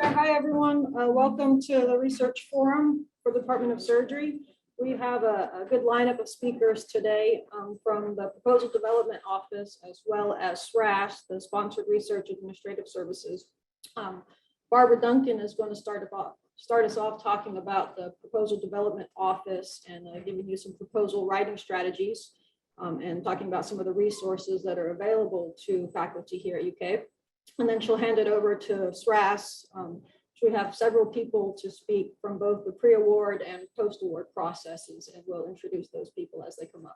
Hi, everyone. Welcome to the Research Forum for the Department of Surgery. We have a good lineup of speakers today from the Proposal Development Office, as well as SRAS, the Sponsored Research Administrative Services. Barbara Duncan is going to start us off talking about the Proposal Development Office and giving you some proposal writing strategies and talking about some of the resources that are available to faculty here at UK. And then she'll hand it over to SRAS. We have several people to speak from both the pre-award and post-award processes, and we'll introduce those people as they come up.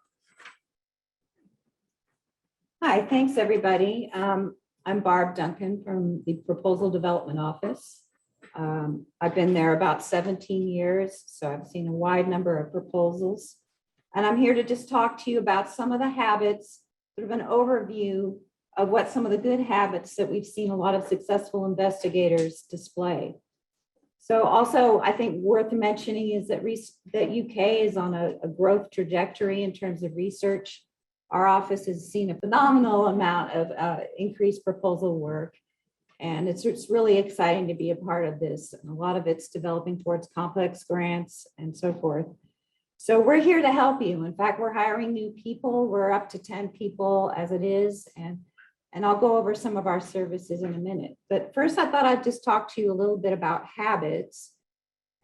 Hi, thanks everybody. I'm Barb Duncan from the Proposal Development Office. I've been there about 17 years, so I've seen a wide number of proposals. And I'm here to just talk to you about some of the habits, sort of an overview of what some of the good habits that we've seen a lot of successful investigators display. So also, I think worth mentioning is that UK is on a growth trajectory in terms of research. Our office has seen a phenomenal amount of increased proposal work, and it's really exciting to be a part of this. And a lot of it's developing towards complex grants and so forth. So we're here to help you. In fact, we're hiring new people. We're up to 10 people as it is, and I'll go over some of our services in a minute. But first, I thought I'd just talk to you a little bit about habits.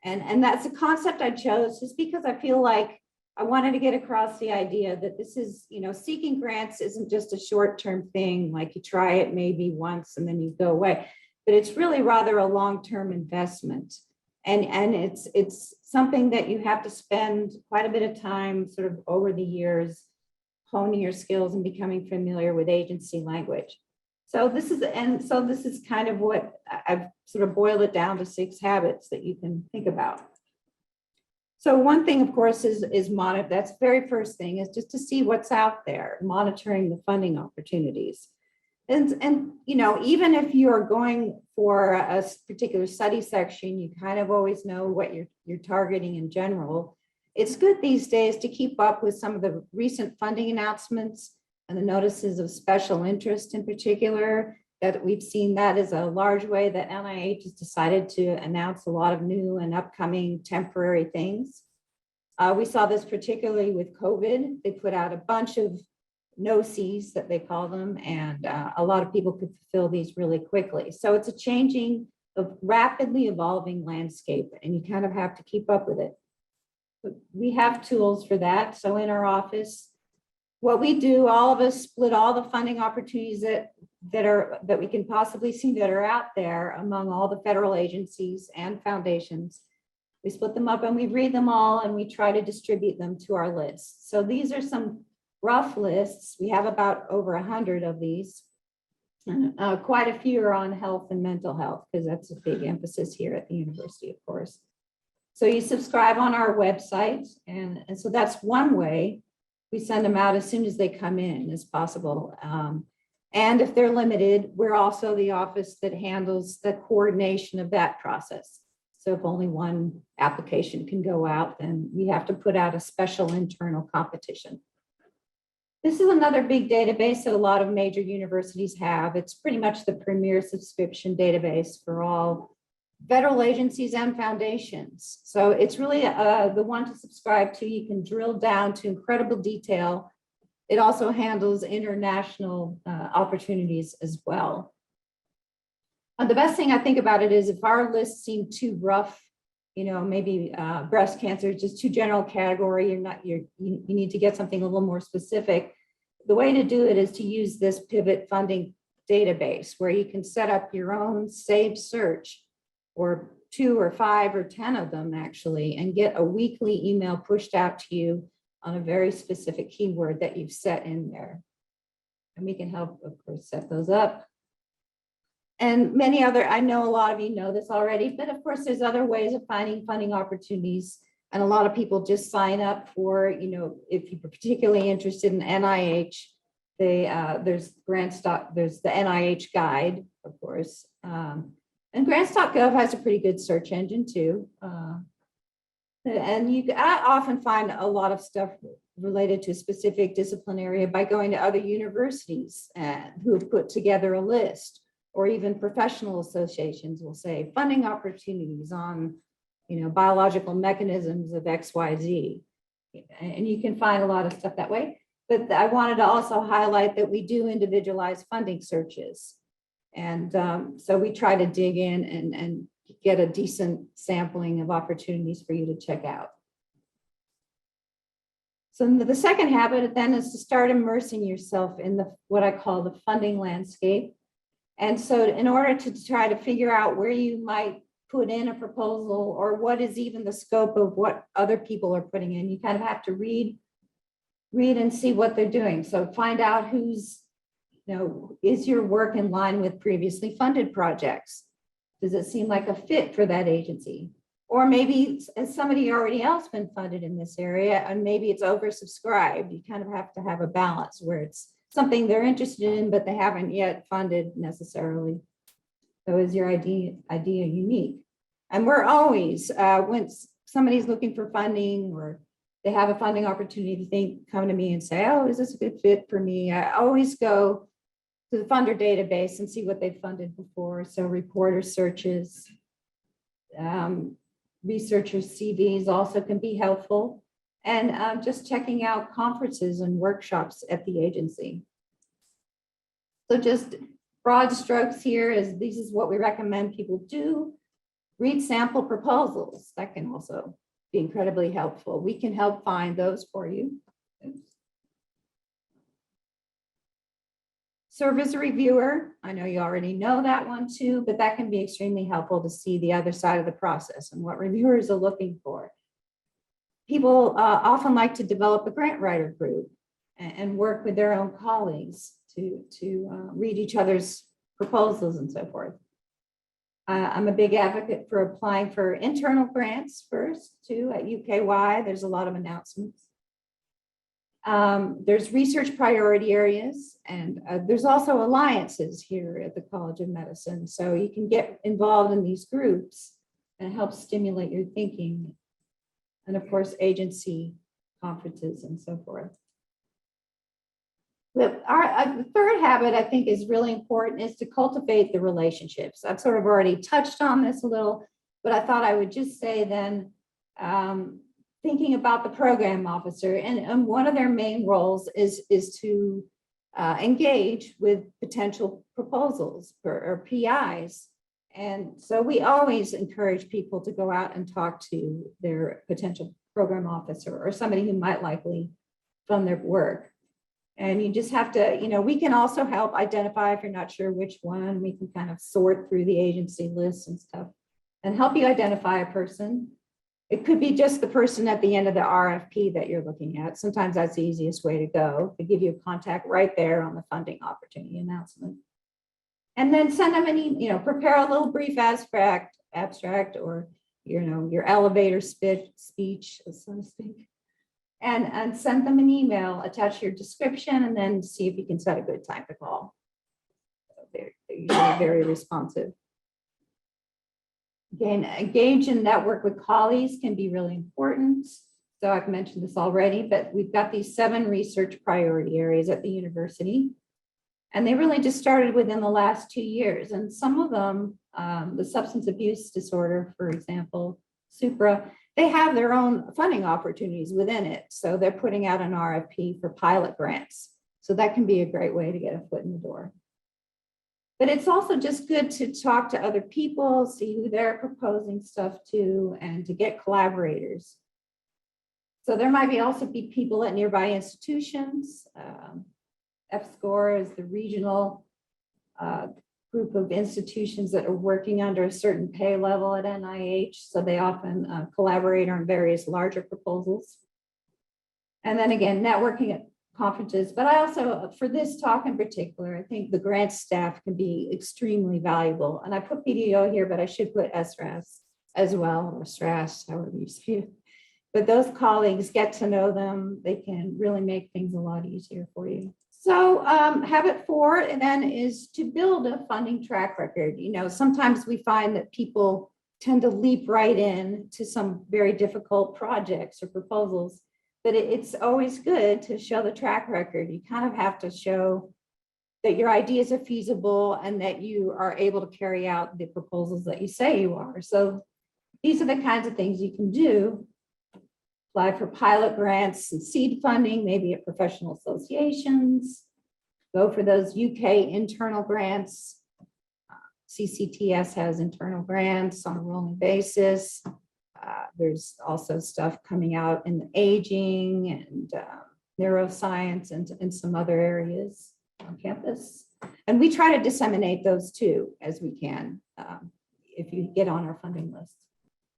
And that's a concept I chose just because I feel like I wanted to get across the idea that this is, seeking grants isn't just a short-term thing, like you try it maybe once and then you go away, but it's really rather a long-term investment. And it's something that you have to spend quite a bit of time sort of over the years honing your skills and becoming familiar with agency language. So this is kind of what I've sort of boiled it down to 6 habits that you can think about. So one thing, of course, is monitor. That's the very first thing, is just to see what's out there, monitoring the funding opportunities. And even if you're going for a particular study section, you kind of always know what you're targeting in general. It's good these days to keep up with some of the recent funding announcements and the notices of special interest in particular, that we've seen that as a large way that NIH has decided to announce a lot of new and upcoming temporary things. We saw this particularly with COVID. They put out a bunch of NOCs that they call them, and a lot of people could fulfill these really quickly. So it's a rapidly evolving landscape, and you kind of have to keep up with it. We have tools for that. So in our office, what we do, all of us split all the funding opportunities that we can possibly see that are out there among all the federal agencies and foundations. We split them up and we read them all, and we try to distribute them to our lists. So these are some rough lists. We have about over 100 of these. Quite a few are on health and mental health, because that's a big emphasis here at the university, of course. So you subscribe on our website, and so that's one way. We send them out as soon as they come in as possible. And if they're limited, we're also the office that handles the coordination of that process. So if only one application can go out, then we have to put out a special internal competition. This is another big database that a lot of major universities have. It's pretty much the premier subscription database for all federal agencies and foundations. So it's really the one to subscribe to. You can drill down to incredible detail. It also handles international opportunities as well. The best thing I think about it is if our lists seem too rough, maybe breast cancer is just too general category, you need to get something a little more specific. The way to do it is to use this pivot funding database, where you can set up your own saved search, or 2 or 5 or 10 of them actually, and get a weekly email pushed out to you on a very specific keyword that you've set in there. And we can help, of course, set those up. And many other, I know a lot of you know this already, but of course there's other ways of finding funding opportunities. And a lot of people just sign up for, if you're particularly interested in NIH, there's GrantsDoc, there's the NIH guide, of course. And grants.gov has a pretty good search engine too. And I often find a lot of stuff related to a specific discipline area by going to other universities who have put together a list, or even professional associations will say funding opportunities on, biological mechanisms of XYZ. And you can find a lot of stuff that way. But I wanted to also highlight that we do individualized funding searches. And so we try to dig in and get a decent sampling of opportunities for you to check out. So the second habit then is to start immersing yourself in what I call the funding landscape. And so in order to try to figure out where you might put in a proposal or what is even the scope of what other people are putting in, you kind of have to read and see what they're doing. So find out who's, is your work in line with previously funded projects? Does it seem like a fit for that agency? Or maybe has somebody already else been funded in this area and maybe it's oversubscribed? You kind of have to have a balance where it's something they're interested in, but they haven't yet funded necessarily. So is your idea unique? And we're always, when somebody's looking for funding or they have a funding opportunity, come to me and say, oh, is this a good fit for me? I always go to the funder database and see what they've funded before. So reporter searches, researchers' CVs also can be helpful. And just checking out conferences and workshops at the agency. So just broad strokes here is this is what we recommend people do. Read sample proposals. That can also be incredibly helpful. We can help find those for you. Serve as a reviewer. I know you already know that one too, but that can be extremely helpful to see the other side of the process and what reviewers are looking for. People often like to develop a grant writer group and work with their own colleagues to read each other's proposals and so forth. I'm a big advocate for applying for internal grants first too at UKY. There's a lot of announcements. There's research priority areas, and there's also alliances here at the College of Medicine. So you can get involved in these groups and help stimulate your thinking. And of course, agency conferences and so forth. The third habit I think is really important is to cultivate the relationships. I've sort of already touched on this a little, but I thought I would just say then, thinking about the program officer, and one of their main roles is to engage with potential proposals or PIs. And so we always encourage people to go out and talk to their potential program officer or somebody who might likely fund their work. And you just have to, we can also help identify if you're not sure which one. We can kind of sort through the agency lists and stuff and help you identify a person. It could be just the person at the end of the RFP that you're looking at. Sometimes that's the easiest way to go, to give you a contact right there on the funding opportunity announcement. And then send them prepare a little brief abstract or, your elevator speech, so to speak. And send them an email, attach your description, and then see if you can set a good time to call. They're usually very responsive. Again, engage and network with colleagues can be really important. So I've mentioned this already, but we've got these 7 research priority areas at the university. And they really just started within the last 2 years. And some of them, the substance abuse disorder, for example, SUPRA, they have their own funding opportunities within it. So they're putting out an RFP for pilot grants. So that can be a great way to get a foot in the door. But it's also just good to talk to other people, see who they're proposing stuff to, and to get collaborators. So there might also be people at nearby institutions. F-SCORE is the regional group of institutions that are working under a certain pay level at NIH. So they often collaborate on various larger proposals. And then again, networking at conferences. But I also, for this talk in particular, I think the grant staff can be extremely valuable. And I put PDO here, but I should put SRAS as well, or SRAS, however you say it. But those colleagues, get to know them. They can really make things a lot easier for you. So habit 4 then is to build a funding track record. Sometimes we find that people tend to leap right in to some very difficult projects or proposals, but it's always good to show the track record. You kind of have to show that your ideas are feasible and that you are able to carry out the proposals that you say you are. So these are the kinds of things you can do. Apply for pilot grants and seed funding, maybe at professional associations. Go for those UK internal grants. CCTS has internal grants on a rolling basis. There's also stuff coming out in the aging and neuroscience and some other areas on campus. And we try to disseminate those too as we can if you get on our funding list.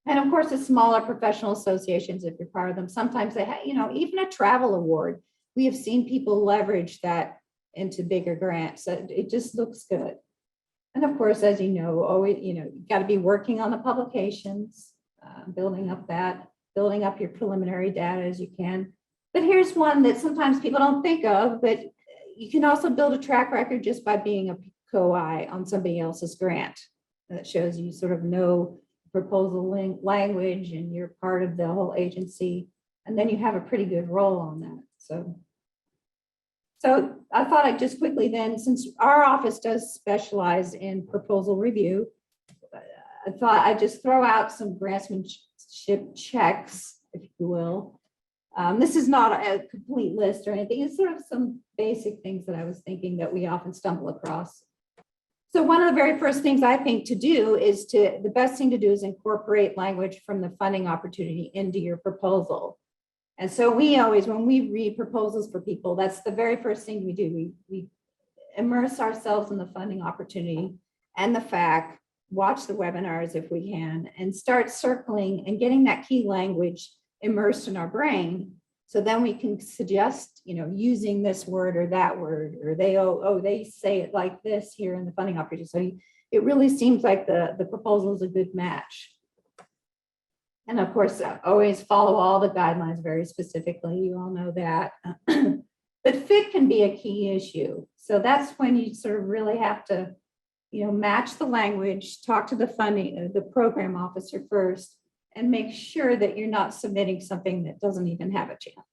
And of course, the smaller professional associations, if you're part of them, sometimes they have, even a travel award. We have seen people leverage that into bigger grants. It just looks good. And of course, as you know, always, you got to be working on the publications, building up your preliminary data as you can. But here's one that sometimes people don't think of, but you can also build a track record just by being a co-I on somebody else's grant. That shows you sort of know proposal language and you're part of the whole agency. And then you have a pretty good role on that. So I thought I'd just quickly then, since our office does specialize in proposal review, I thought I'd just throw out some grantsmanship checks, if you will. This is not a complete list or anything. It's sort of some basic things that I was thinking that we often stumble across. So one of the very first things I think to do is the best thing to do is incorporate language from the funding opportunity into your proposal. And so we always, when we read proposals for people, that's the very first thing we do. We immerse ourselves in the funding opportunity and the fact, watch the webinars if we can, and start circling and getting that key language immersed in our brain. So then we can suggest, using this word or that word, or they say it like this here in the funding opportunity. So it really seems like the proposal is a good match. And of course, always follow all the guidelines very specifically. You all know that. But fit can be a key issue. So that's when you sort of really have to, match the language, talk to the program officer first, and make sure that you're not submitting something that doesn't even have a chance.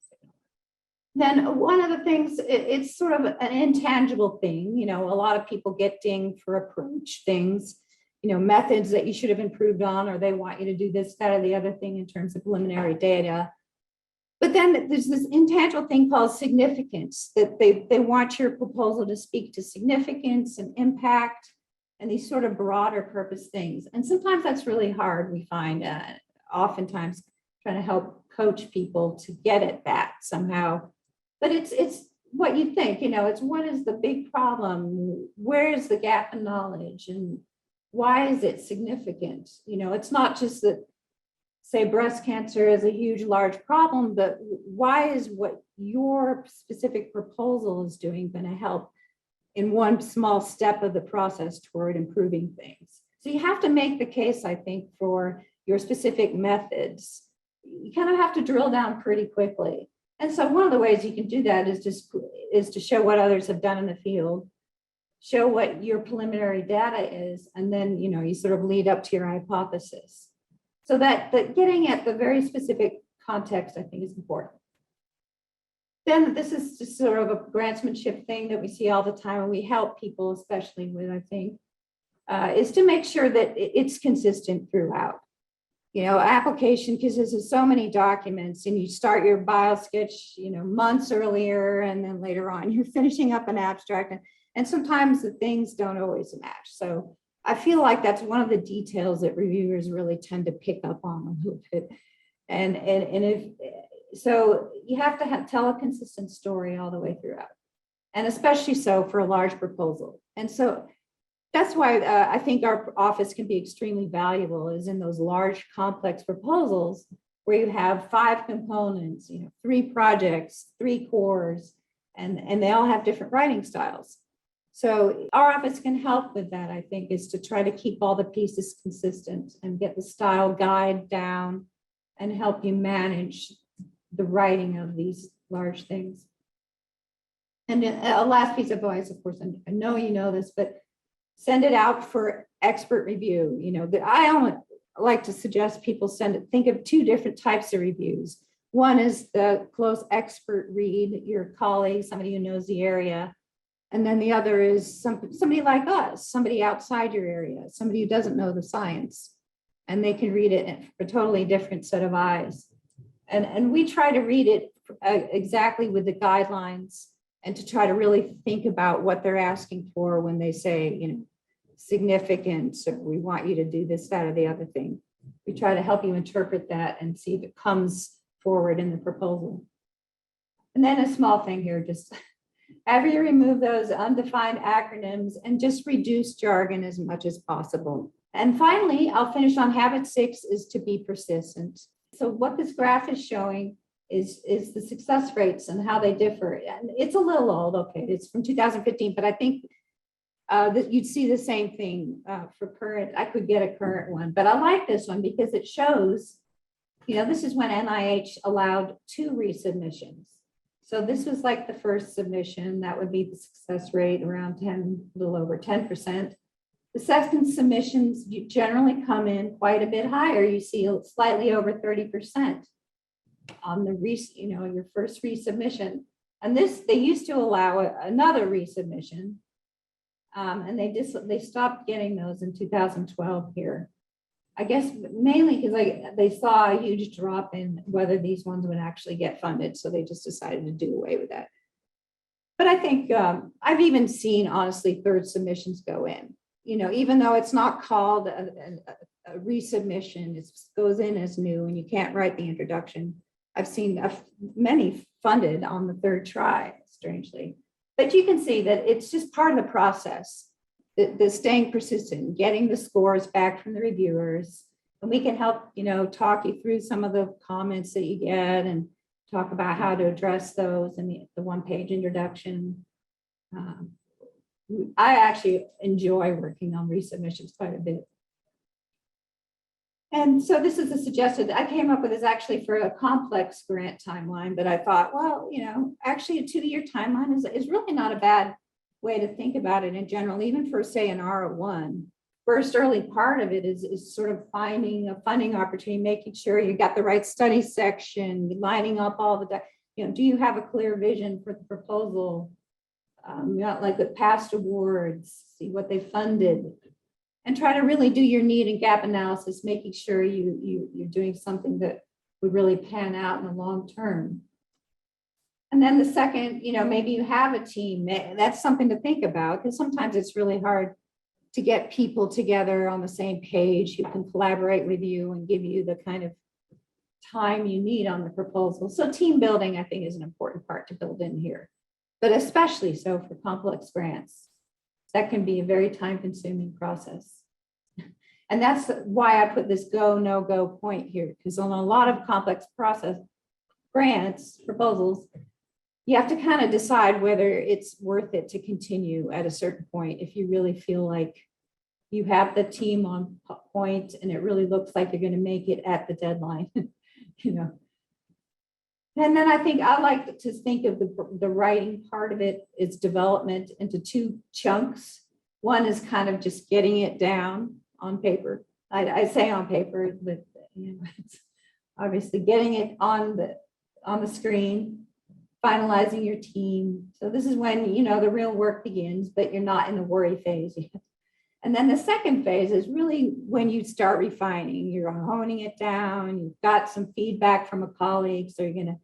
Then one of the things, it's sort of an intangible thing. A lot of people get dinged for approach things, methods that you should have improved on, or they want you to do this, that, or the other thing in terms of preliminary data. But then there's this intangible thing called significance, that they want your proposal to speak to significance and impact and these sort of broader purpose things. And sometimes that's really hard, we find, oftentimes trying to help coach people to get at that somehow. But it's what you think, it's what is the big problem? Where is the gap in knowledge? And why is it significant? It's not just that, say, breast cancer is a huge, large problem, but why is what your specific proposal is doing going to help in one small step of the process toward improving things? So you have to make the case, I think, for your specific methods. You kind of have to drill down pretty quickly. And so one of the ways you can do that is to show what others have done in the field, show what your preliminary data is, and then you sort of lead up to your hypothesis. So that getting at the very specific context, I think, is important. Then this is just sort of a grantsmanship thing that we see all the time, and we help people, especially with, I think, is to make sure that it's consistent throughout. Application consists of so many documents, and you start your bio sketch, months earlier, and then later on you're finishing up an abstract, and sometimes the things don't always match. So I feel like that's one of the details that reviewers really tend to pick up on a little bit. And if so, you have to tell a consistent story all the way throughout, and especially so for a large proposal. And so that's why I think our office can be extremely valuable, is in those large, complex proposals where you have 5 components, 3 projects, 3 cores, and they all have different writing styles. So our office can help with that, I think, is to try to keep all the pieces consistent and get the style guide down and help you manage the writing of these large things. And a last piece of advice, of course, I know you know this, but send it out for expert review. I only like to suggest people think of 2 different types of reviews. One is the close expert read, your colleague, somebody who knows the area, And then the other is somebody like us, somebody outside your area, somebody who doesn't know the science, and they can read it in a totally different set of eyes. And we try to read it exactly with the guidelines and to try to really think about what they're asking for when they say, you know, significance, or we want you to do this, that, or the other thing. We try to help you interpret that and see if it comes forward in the proposal. And then a small thing here, just have you remove those undefined acronyms and just reduce jargon as much as possible. And finally, I'll finish on habit 6 is to be persistent. So what this graph is showing is the success rates and how they differ. And it's a little old, okay, it's from 2015, but I think that you'd see the same thing for current. I could get a current one, but I like this one because it shows, you know, this is when NIH allowed 2 resubmissions. So this was like the first submission, that would be the success rate around 10, a little over 10%. The second submissions you generally come in quite a bit higher. You see slightly over 30% on the your first resubmission. And this, they used to allow another resubmission. And they stopped getting those in 2012 here. I guess mainly because they saw a huge drop in whether these ones would actually get funded. So they just decided to do away with that. But I think I've even seen, honestly, third submissions go in, you know, even though it's not called a resubmission, it goes in as new and you can't write the introduction. I've seen many funded on the third try, strangely. But you can see that it's just part of the process. The staying persistent, getting the scores back from the reviewers, and we can help, you know, talk you through some of the comments that you get and talk about how to address those in the one-page introduction. I actually enjoy working on resubmissions quite a bit. And so this is a suggested, I came up with this actually for a complex grant timeline, but I thought, well, you know, actually a 2-year timeline is really not a bad way to think about it in general, even for, say, an R01. First early part of it is sort of finding a funding opportunity, making sure you got the right study section, lining up all the, you know, do you have a clear vision for the proposal? Not like the past awards, see what they funded, and try to really do your need and gap analysis, making sure you're doing something that would really pan out in the long term. And then the second, you know, maybe you have a team. That's something to think about, because sometimes it's really hard to get people together on the same page who can collaborate with you and give you the kind of time you need on the proposal. So team building, I think, is an important part to build in here, but especially so for complex grants. That can be a very time-consuming process. And that's why I put this go, no-go point here, because on a lot of complex process grants, proposals, you have to kind of decide whether it's worth it to continue at a certain point if you really feel like you have the team on point and it really looks like you're going to make it at the deadline, you know. And then I think I like to think of the writing part of it is development into 2 chunks. One is kind of just getting it down on paper. I say on paper, but you know, it's obviously getting it on the screen, finalizing your team. So this is when, you know, the real work begins, but you're not in the worry phase yet. And then the second phase is really when you start refining, you're honing it down, you've got some feedback from a colleague, so you're going to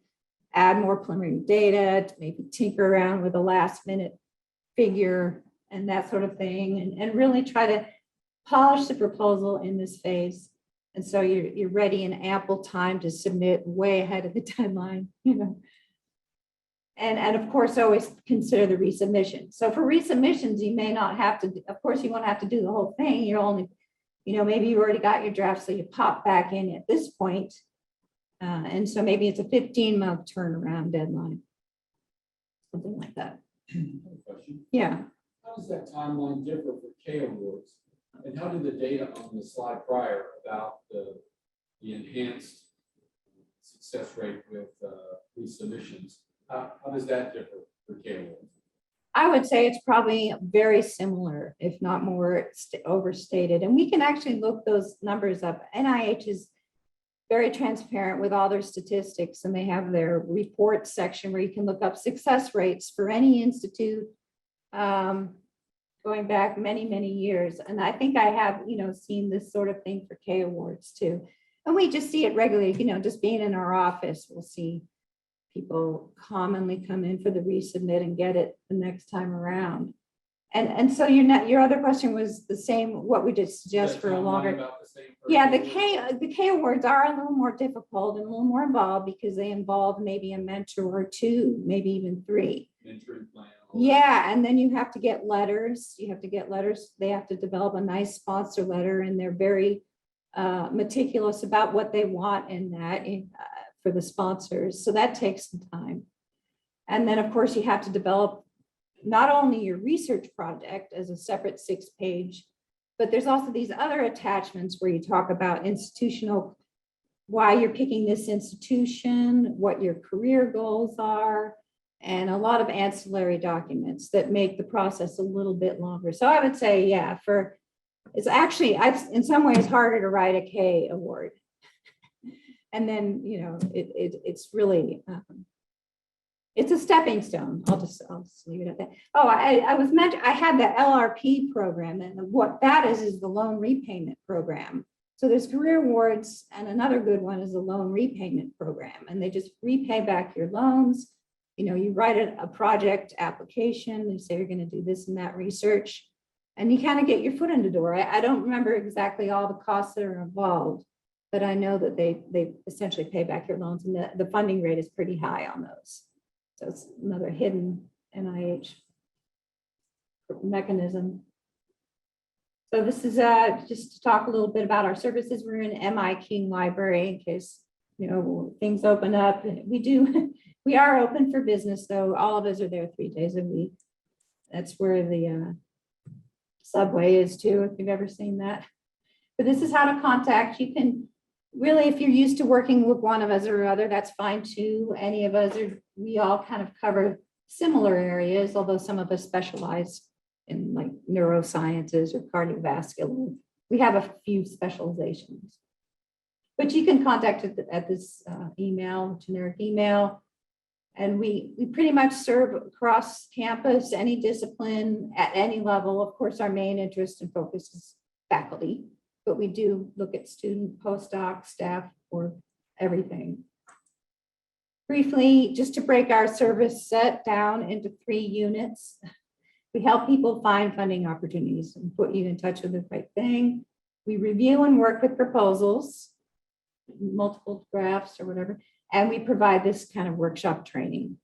add more preliminary data, to maybe tinker around with a last minute figure and that sort of thing, and really try to polish the proposal in this phase. And so you're ready in ample time to submit way ahead of the deadline, you know. And of course, always consider the resubmission. So for resubmissions, you may not have to, of course, you won't have to do the whole thing. You're only, you know, maybe you already got your draft, so you pop back in at this point. And so maybe it's a 15-month turnaround deadline, something like that. Question. Yeah. How does that timeline differ for K awards? And how did the data on the slide prior about the enhanced success rate with resubmissions, how does that differ for K awards? I would say it's probably very similar, if not more overstated. And we can actually look those numbers up. NIH is very transparent with all their statistics, and they have their report section where you can look up success rates for any institute going back many, many years. And I think I have, seen this sort of thing for K Awards too. And we just see it regularly, just being in our office, we'll see people commonly come in for the resubmit and get it the next time around. And so your other question was the same, what we did suggest for a longer. Yeah, the K Awards are a little more difficult and a little more involved because they involve maybe a mentor or two, maybe even three. Mentoring plan. Yeah, and then you have to get letters. They have to develop a nice sponsor letter, and they're very meticulous about what they want in that for the sponsors. So that takes some time. And then, of course, you have to develop not only your research project as a separate 6-page, but there's also these other attachments where you talk about institutional, why you're picking this institution, what your career goals are, and a lot of ancillary documents that make the process a little bit longer. So I would say, yeah, it's actually, in some ways harder to write a K award. And then, it's really, it's a stepping stone. I'll just leave it at that. Oh, I had the LRP program, and what that is the loan repayment program. So there's career awards, and another good one is the loan repayment program, and they just repay back your loans. You write a project application, you say you're going to do this and that research, and you kind of get your foot in the door. I don't remember exactly all the costs that are involved, but I know that they essentially pay back your loans, and the funding rate is pretty high on those. So it's another hidden NIH mechanism. So this is just to talk a little bit about our services. We're in MI King Library in case things open up. We are open for business, though. All of us are there 3 days a week. That's where the subway is too, if you've ever seen that. But this is how to contact. You can really, if you're used to working with one of us or other, that's fine too. Any of us we all kind of cover similar areas, although some of us specialize in like neurosciences or cardiovascular. We have a few specializations. But you can contact it at this generic email. And we pretty much serve across campus, any discipline at any level. Of course, our main interest and focus is faculty, but we do look at student, postdoc, staff, or everything. Briefly, just to break our service set down into 3 units, we help people find funding opportunities and put you in touch with the right thing. We review and work with proposals, multiple drafts or whatever, and we provide this kind of workshop training.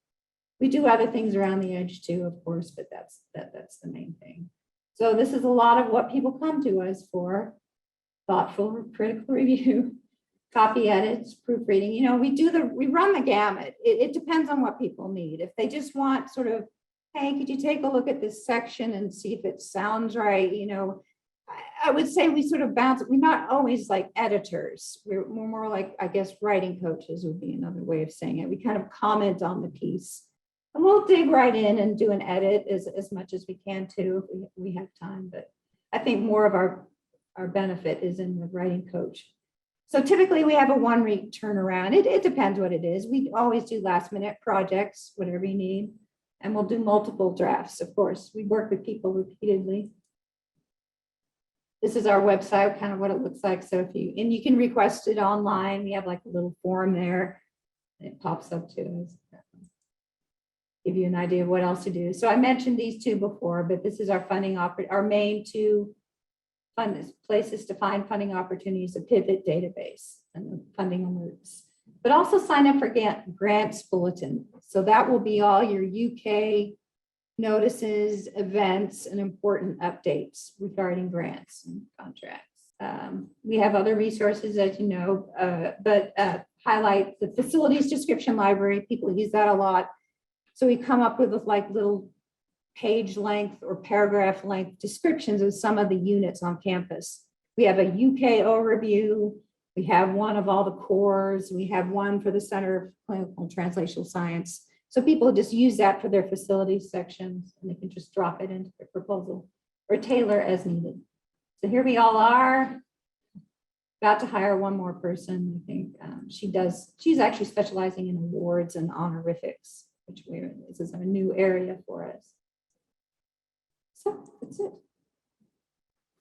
We do other things around the edge too, of course, but that's the main thing. So this is a lot of what people come to us for: thoughtful critical review, copy edits, proofreading. We run the gamut. It depends on what people need. If they just want sort of, hey, could you take a look at this section and see if it sounds right? I would say we sort of bounce. We're not always like editors. We're more like, I guess, writing coaches would be another way of saying it. We kind of comment on the piece, and we'll dig right in and do an edit as much as we can too, if we have time. But I think more of our benefit is in the writing coach. So typically we have a 1-week turnaround. It depends what it is. We always do last minute projects, whatever you need. And we'll do multiple drafts, of course. We work with people repeatedly. This is our website, kind of what it looks like. So you can request it online. We have like a little form there. It pops up to us. Give you an idea of what else to do. So I mentioned these 2 before, but this is our our main 2 places to find funding opportunities: a pivot database and the funding alerts. But also sign up for grants bulletin. So that will be all your UK notices, events, and important updates regarding grants and contracts. We have other resources, as you know, but highlight the facilities description library. People use that a lot. So we come up with like little page length or paragraph length descriptions of some of the units on campus. We have a UK overview. We have one of all the cores. We have one for the Center of Clinical and Translational Science. So people just use that for their facilities sections, and they can just drop it into their proposal or tailor as needed. So here we all are, about to hire one more person. I think she's actually specializing in awards and honorifics, this is a new area for us. That's it.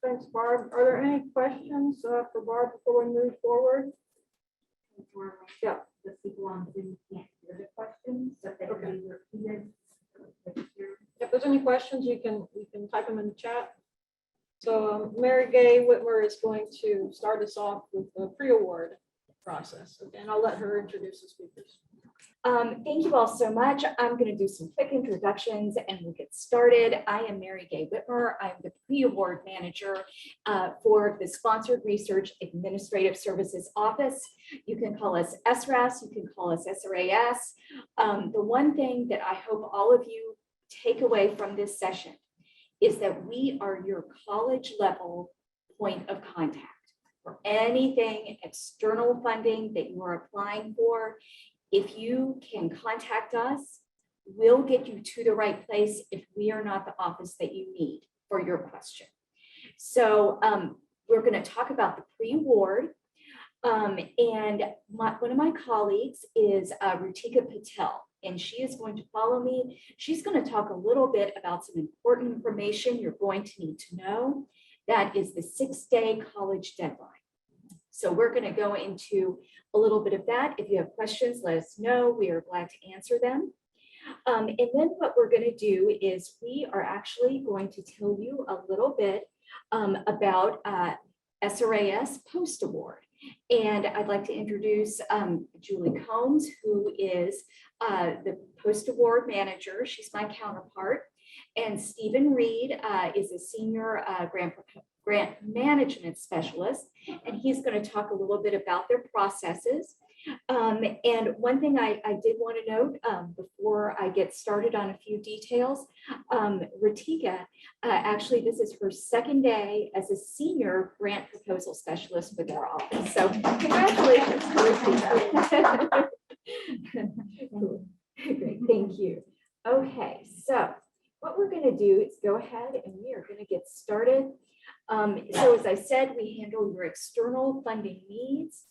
Thanks, Barb. Are there any questions for Barb before we move forward? Yeah. The people on Zoom can't hear the questions, so if they can be repeated. If there's any questions, you can type them in the chat. So Mary Gay Whitmer is going to start us off with the pre-award process. And I'll let her introduce the speakers. Thank you all so much. I'm going to do some quick introductions and we'll get started. I am Mary Gay Whitmer. I'm the pre-award manager for the Sponsored Research Administrative Services Office. You can call us SRAS, you can call us SRAS. The one thing that I hope all of you take away from this session is that we are your college level point of contact for anything external funding that you are applying for. If you can contact us, we'll get you to the right place if we are not the office that you need for your question. So we're going to talk about the pre-award. And one of my colleagues is Rutika Patel, and she is going to follow me. She's going to talk a little bit about some important information you're going to need to know. That is the 6-day college deadline. So we're going to go into a little bit of that. If you have questions, let us know. We are glad to answer them. And then what we're going to do is we are actually going to tell you a little bit about SRAS post-award. And I'd like to introduce Julie Combs, who is the post-award manager. She's my counterpart. And Stephen Reed is a senior grant management specialist, and he's going to talk a little bit about their processes. And one thing I did want to note before I get started on a few details, Ritika, actually this is her second day as a senior grant proposal specialist with our office. So congratulations to Ritika. Great, thank you. Okay, so what we're going to do is go ahead and we are going to get started. So as I said, we handle your external funding needs.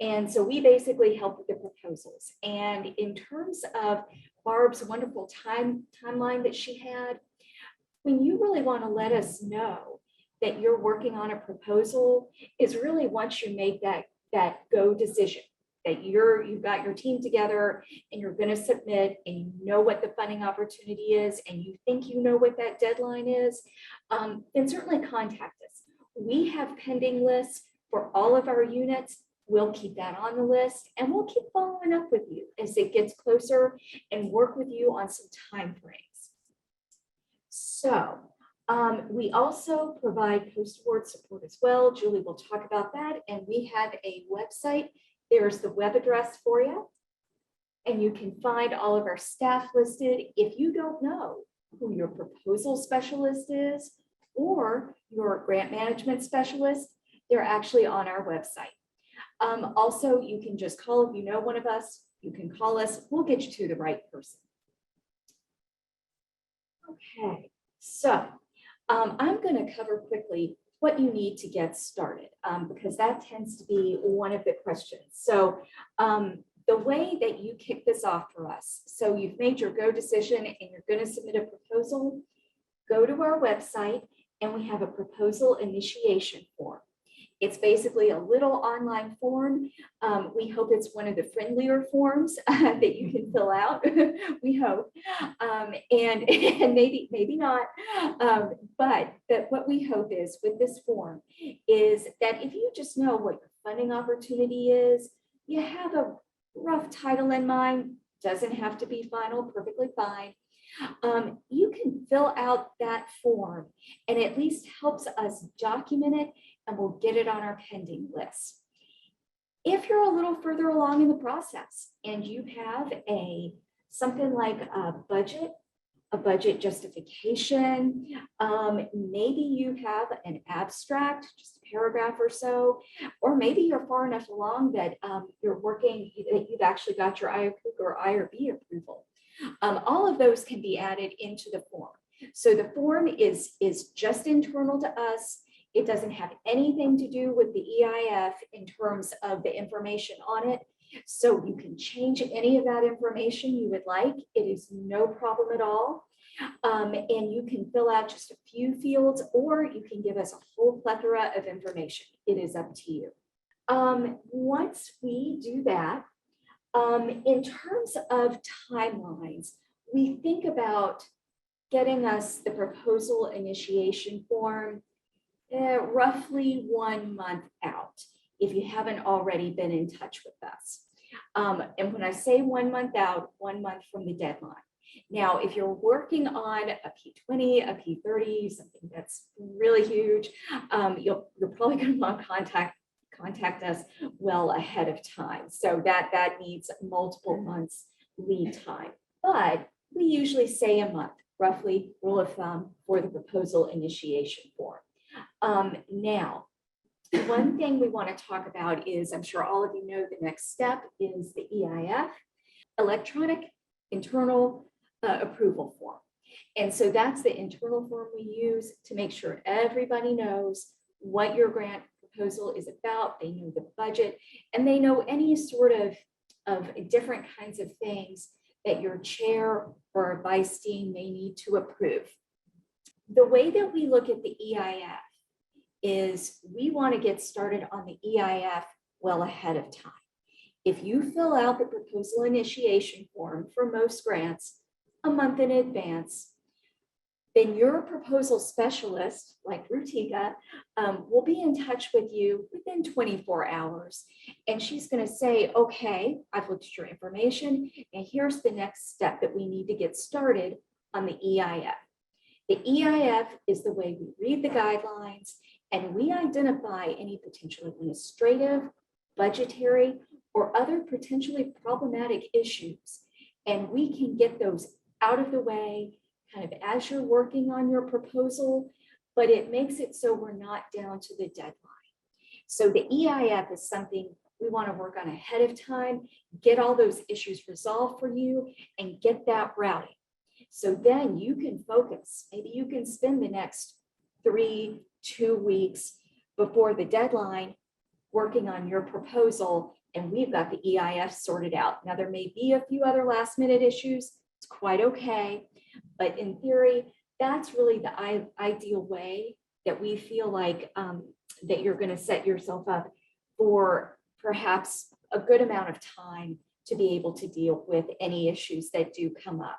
And so we basically help with the proposals. And in terms of Barb's wonderful timeline that she had, when you really want to let us know that you're working on a proposal is really once you make that go decision, that you've got your team together and you're going to submit and you know what the funding opportunity is and you think you know what that deadline is, then certainly contact us. We have pending lists for all of our units. We'll keep that on the list and we'll keep following up with you as it gets closer and work with you on some time frames. So we also provide post-award support as well. Julie will talk about that. And we have a website. There's the web address for you. And you can find all of our staff listed. If you don't know who your proposal specialist is or your grant management specialist, they're actually on our website. Also, you can just call if you know one of us, you can call us, we'll get you to the right person. Okay, so I'm going to cover quickly what you need to get started because that tends to be one of the questions. So the way that you kick this off for us, so you've made your go decision and you're going to submit a proposal, go to our website and we have a proposal initiation form. It's basically a little online form. We hope it's one of the friendlier forms that you can fill out, we hope. And maybe not, but what we hope is with this form is that if you just know what your funding opportunity is, you have a rough title in mind, doesn't have to be final, perfectly fine. You can fill out that form and at least helps us document it and we'll get it on our pending list. If you're a little further along in the process and you have something like a budget justification, maybe you have an abstract, just a paragraph or so, or maybe you're far enough along that you're working, that you've actually got your IOP or IRB approval. All of those can be added into the form. So the form is just internal to us. It doesn't have anything to do with the EIF in terms of the information on it. So you can change any of that information you would like. It is no problem at all. And you can fill out just a few fields, or you can give us a whole plethora of information. It is up to you. Once we do that, in terms of timelines, we think about getting us the proposal initiation form roughly 1 month out, if you haven't already been in touch with us. And when I say 1 month out, 1 month from the deadline. Now, if you're working on a P20, a P30, something that's really huge, you're probably going to want to contact us well ahead of time. So that needs multiple months lead time. But we usually say a month, roughly rule of thumb, for the proposal initiation form. Now, one thing we want to talk about is, I'm sure all of you know, the next step is the EIF, electronic internal approval form. And so that's the internal form we use to make sure everybody knows what your grant proposal is about. They know the budget, and they know any sort of different kinds of things that your chair or vice dean may need to approve. The way that we look at the EIF is we want to get started on the EIF well ahead of time. If you fill out the proposal initiation form for most grants a month in advance, then your proposal specialist, like Rutika, will be in touch with you within 24 hours. And she's going to say, okay, I've looked at your information, and here's the next step that we need to get started on the EIF. The EIF is the way we read the guidelines, and we identify any potential administrative, budgetary, or other potentially problematic issues. And we can get those out of the way kind of as you're working on your proposal, but it makes it so we're not down to the deadline. So the EIF is something we want to work on ahead of time, get all those issues resolved for you, and get that routing. So then you can focus. Maybe you can spend the next 2 weeks before the deadline working on your proposal, and we've got the EIF sorted out. Now, there may be a few other last minute issues. It's quite okay. But in theory, that's really the ideal way that we feel like that you're going to set yourself up for perhaps a good amount of time to be able to deal with any issues that do come up.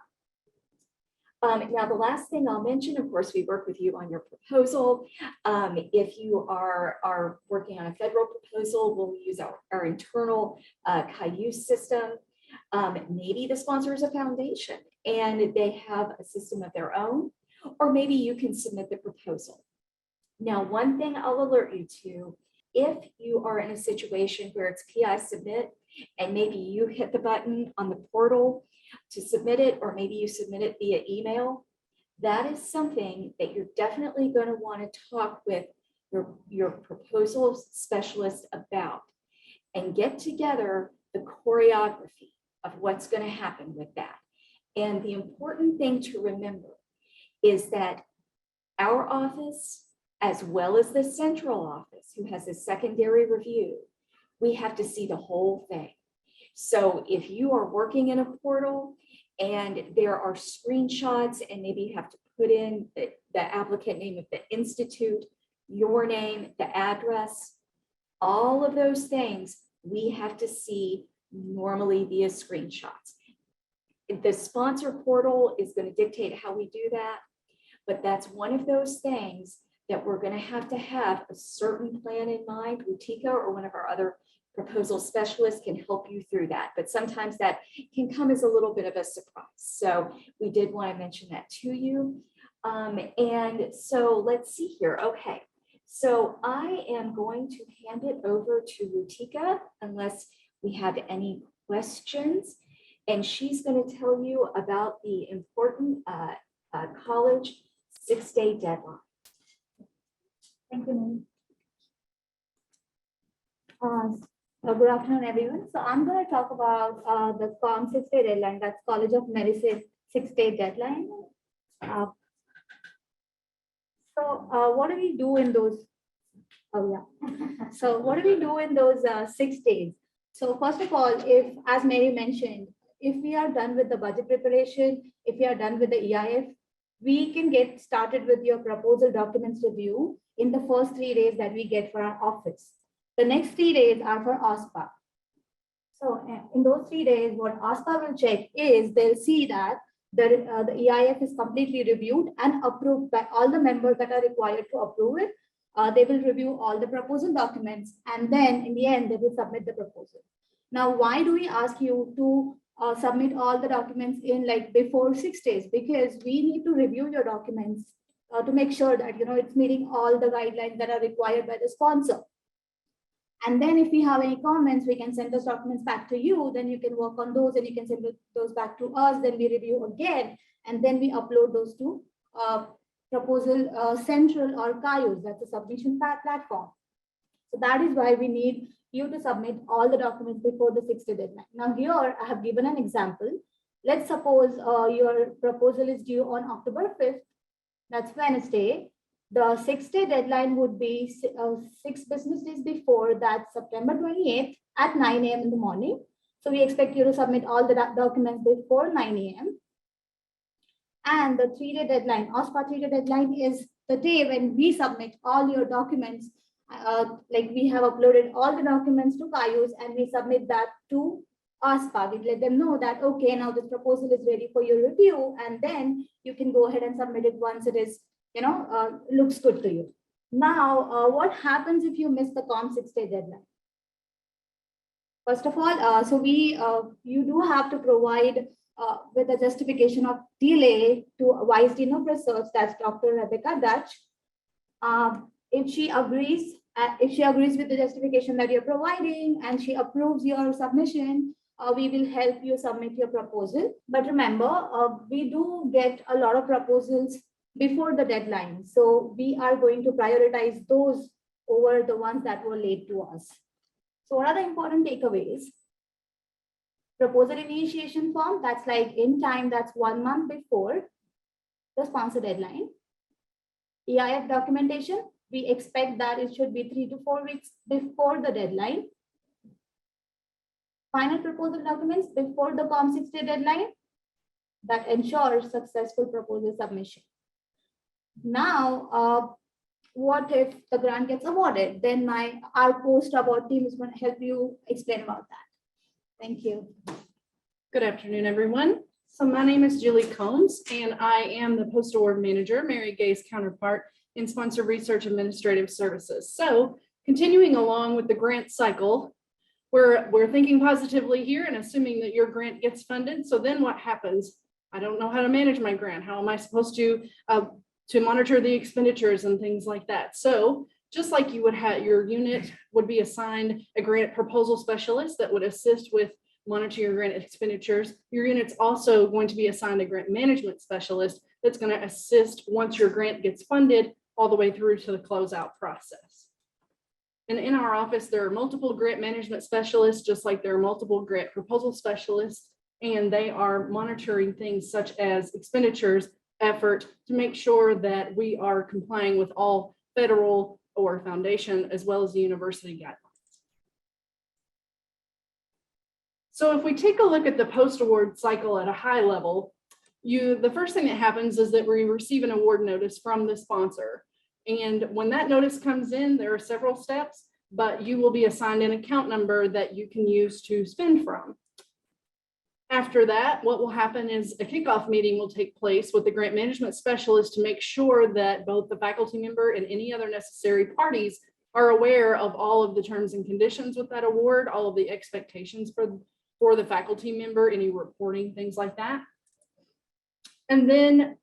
Now, the last thing I'll mention, of course, we work with you on your proposal. If you are working on a federal proposal, we'll use our internal Cayuse system. Maybe the sponsor is a foundation and they have a system of their own, or maybe you can submit the proposal. Now, one thing I'll alert you to, if you are in a situation where it's PI submit and maybe you hit the button on the portal to submit it, or maybe you submit it via email, that is something that you're definitely going to want to talk with your proposal specialist about and get together the choreography of what's going to happen with that. And the important thing to remember is that our office, as well as the central office, who has a secondary review, we have to see the whole thing. So if you are working in a portal and there are screenshots and maybe you have to put in the applicant name of the institute, your name, the address, all of those things we have to see normally via screenshots. The sponsor portal is going to dictate how we do that, but that's one of those things that we're going to have a certain plan in mind. Rutika or one of our other proposal specialists can help you through that, but sometimes that can come as a little bit of a surprise. So we did want to mention that to you. And so let's see here. Okay, so I am going to hand it over to Rutika unless we have any questions. And she's going to tell you about the important college 6-day deadline. Thank you, ma'am. Good afternoon, everyone. So I'm going to talk about the COM 6-day deadline, that's College of Medicine 6-day deadline. What do we do in those? Oh, yeah. So what do we do in those 6 days? So first of all, if, as Mary mentioned, if we are done with the budget preparation, if we are done with the EIF we can get started with your proposal documents review in the first 3 days that we get for our office. The next 3 days are for OSPA. So in those 3 days, what OSPA will check is they'll see that the EIF is completely reviewed and approved by all the members that are required to approve it. They will review all the proposal documents, and then in the end, they will submit the proposal. Now, why do we ask you to submit all the documents in like before 6 days? Because we need to review your documents to make sure that it's meeting all the guidelines that are required by the sponsor. And then if we have any comments, we can send those documents back to you. Then you can work on those and you can send those back to us. Then we review again, and then we upload those to Proposal Central or CAIUS, that's a submission platform. So that is why we need you to submit all the documents before the 6-day deadline. Now here I have given an example. Let's suppose your proposal is due on October 5th, that's Wednesday. The 6-day deadline would be 6 business days before, that's September 28th at 9 a.m. in the morning. So we expect you to submit all the documents before 9 a.m. And the 3-day deadline, OSPA 3-day deadline is the day when we submit all your documents. Like we have uploaded all the documents to CAIUS and we submit that to OSPA. We let them know that, okay, now this proposal is ready for your review, and then you can go ahead and submit it once it is, looks good to you. Now, what happens if you miss the COM 6-day deadline? First of all, you do have to provide with a justification of delay to Vice Dean of Research, that's Dr. Rebecca Dutch. If she agrees with the justification that you're providing and she approves your submission, we will help you submit your proposal. But remember, we do get a lot of proposals before the deadline. So we are going to prioritize those over the ones that were late to us. So what are the important takeaways? Proposal initiation form, that's like in time, that's 1 month before the sponsor deadline. EIF documentation, we expect that it should be 3 to 4 weeks before the deadline. Final proposal documents before the COM 6-day deadline that ensures successful proposal submission. Now, what if the grant gets awarded? Then our post-award team is going to help you explain about that. Thank you. Good afternoon, everyone. So my name is Julie Combs, and I am the post-award manager, Mary Gay's counterpart in Sponsored Research Administrative Services. So continuing along with the grant cycle, we're thinking positively here and assuming that your grant gets funded. So then what happens? I don't know how to manage my grant. How am I supposed to monitor the expenditures and things like that? So just like you would have, your unit would be assigned a grant proposal specialist that would assist with monitoring your grant expenditures. Your unit's also going to be assigned a grant management specialist that's going to assist once your grant gets funded all the way through to the closeout process. And in our office, there are multiple grant management specialists, just like there are multiple grant proposal specialists, and they are monitoring things such as expenditures, effort, to make sure that we are complying with all federal or foundation as well as the university guidelines. So if we take a look at the post-award cycle at a high level, the first thing that happens is that we receive an award notice from the sponsor. And when that notice comes in, there are several steps, but you will be assigned an account number that you can use to spend from. After that, what will happen is a kickoff meeting will take place with the grant management specialist to make sure that both the faculty member and any other necessary parties are aware of all of the terms and conditions with that award, all of the expectations for the faculty member, any reporting, things like that. And then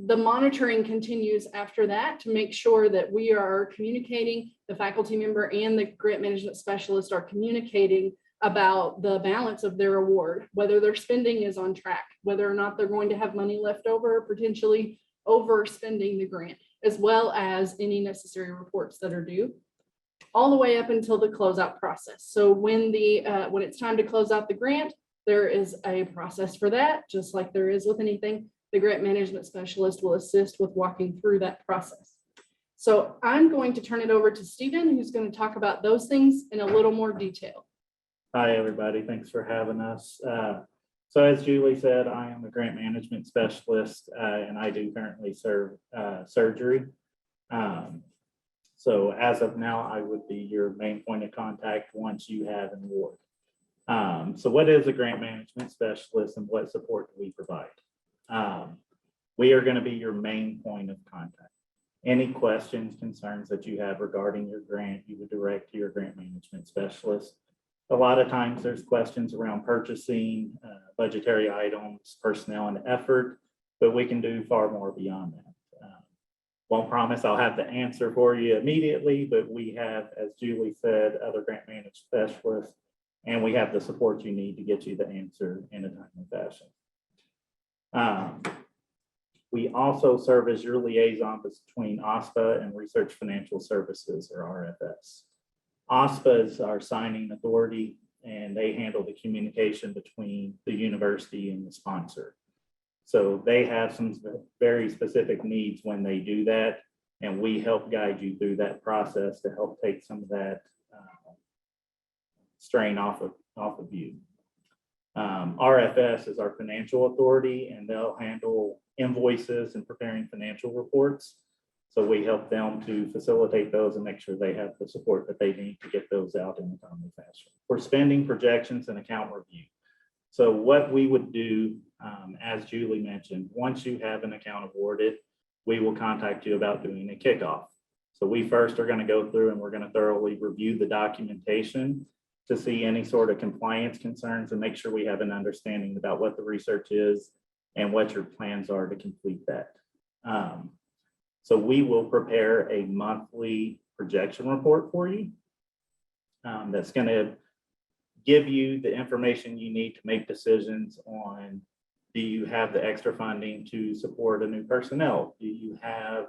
the monitoring continues after that to make sure that we are communicating, the faculty member and the grant management specialist are communicating about the balance of their award, whether their spending is on track, whether or not they're going to have money left over, potentially overspending the grant, as well as any necessary reports that are due, all the way up until the closeout process. So when it's time to close out the grant, there is a process for that, just like there is with anything. The grant management specialist will assist with walking through that process. So I'm going to turn it over to Stephen, who's going to talk about those things in a little more detail. Hi, everybody. Thanks for having us. So as Julie said, I am a grant management specialist, and I do currently serve surgery. So as of now, I would be your main point of contact once you have an award. So what is a grant management specialist and what support do we provide? We are going to be your main point of contact. Any questions, concerns that you have regarding your grant, you would direct to your grant management specialist. A lot of times there's questions around purchasing, budgetary items, personnel and effort, but we can do far more beyond that. Won't promise I'll have the answer for you immediately, but we have, as Julie said, other grant management specialists, and we have the support you need to get you the answer in a timely fashion. We also serve as your liaison between OSPA and Research Financial Services, or RFS. OSPA is our signing authority, and they handle the communication between the university and the sponsor. So they have some very specific needs when they do that, and we help guide you through that process to help take some of that strain off of you. RFS is our financial authority, and they'll handle invoices and preparing financial reports. So we help them to facilitate those and make sure they have the support that they need to get those out in a timely fashion. For spending projections and account review. So what we would do, as Julie mentioned, once you have an account awarded, we will contact you about doing a kickoff. So we first are going to go through and we're going to thoroughly review the documentation to see any sort of compliance concerns and make sure we have an understanding about what the research is and what your plans are to complete that. So we will prepare a monthly projection report for you that's going to give you the information you need to make decisions on, do you have the extra funding to support a new personnel? Do you have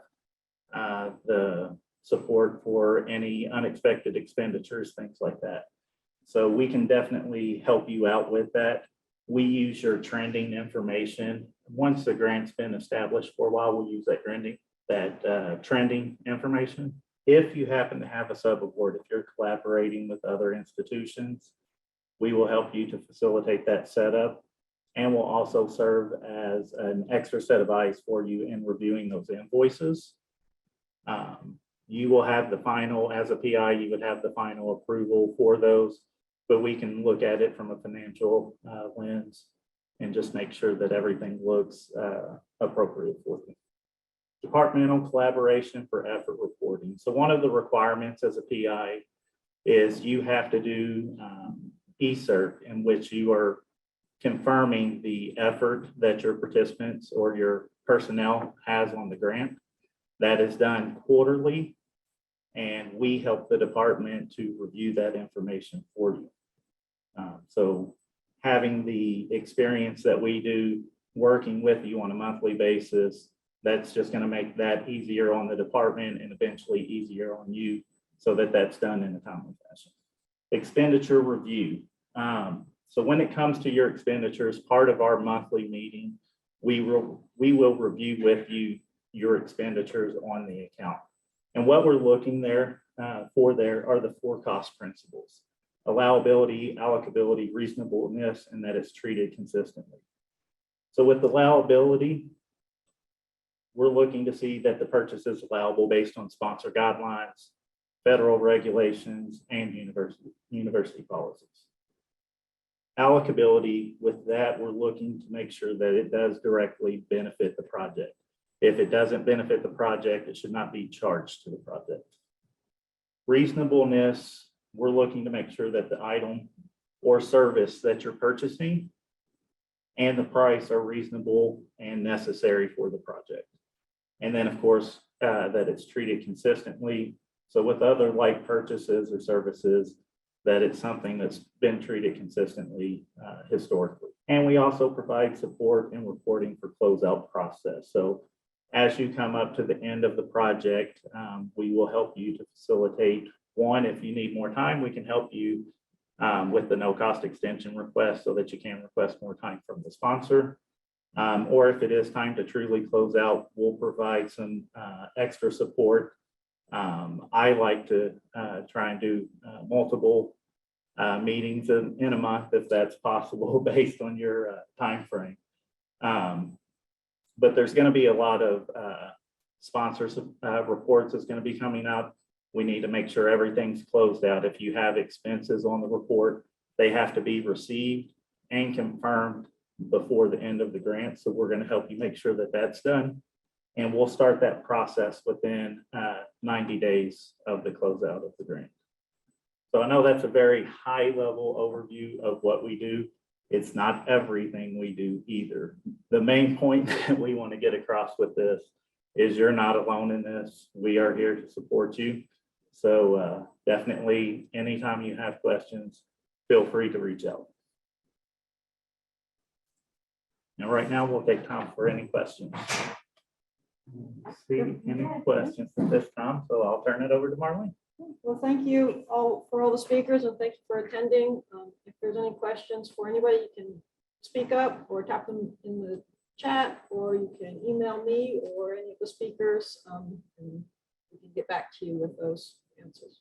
the support for any unexpected expenditures, things like that? So we can definitely help you out with that. We use your trending information. Once the grant's been established for a while, we'll use that trending information. If you happen to have a sub-award, if you're collaborating with other institutions, we will help you to facilitate that setup, and will also serve as an extra set of eyes for you in reviewing those invoices. You will have the final, as a PI, you would have the final approval for those, but we can look at it from a financial lens and just make sure that everything looks appropriate for you. Departmental collaboration for effort reporting. So one of the requirements as a PI is you have to do e-cert, in which you are confirming the effort that your participants or your personnel has on the grant. That is done quarterly, and we help the department to review that information for you. So having the experience that we do working with you on a monthly basis, that's just going to make that easier on the department and eventually easier on you, so that that's done in a timely fashion. Expenditure review. So when it comes to your expenditures, part of our monthly meeting, we will review with you your expenditures on the account. And what we're looking there for there are the 4 cost principles: allowability, allocability, reasonableness, and that it's treated consistently. So with allowability, we're looking to see that the purchase is allowable based on sponsor guidelines, federal regulations, and university policies. Allocability, with that, we're looking to make sure that it does directly benefit the project. If it doesn't benefit the project, it should not be charged to the project. Reasonableness, we're looking to make sure that the item or service that you're purchasing and the price are reasonable and necessary for the project. And then, of course, that it's treated consistently. So with other like purchases or services, that it's something that's been treated consistently historically. And we also provide support and reporting for closeout process. So as you come up to the end of the project, we will help you to facilitate. One, if you need more time, we can help you with the no cost extension request so that you can request more time from the sponsor. Or if it is time to truly close out, we'll provide some extra support. I like to try and do multiple meetings in a month if that's possible based on your timeframe. But there's going to be a lot of sponsors reports that's going to be coming up. We need to make sure everything's closed out. If you have expenses on the report, they have to be received and confirmed before the end of the grant. So we're going to help you make sure that that's done. And we'll start that process within 90 days of the closeout of the grant. So I know that's a very high level overview of what we do. It's not everything we do either. The main point that we want to get across with this is you're not alone in this. We are here to support you. So definitely, anytime you have questions, feel free to reach out. And right now, we'll take time for any questions. See any questions at this time, so I'll turn it over to Marlene. Well, thank you all for all the speakers and thank you for attending. If there's any questions for anybody, you can speak up or tap them in the chat, or you can email me or any of the speakers, and we can get back to you with those answers.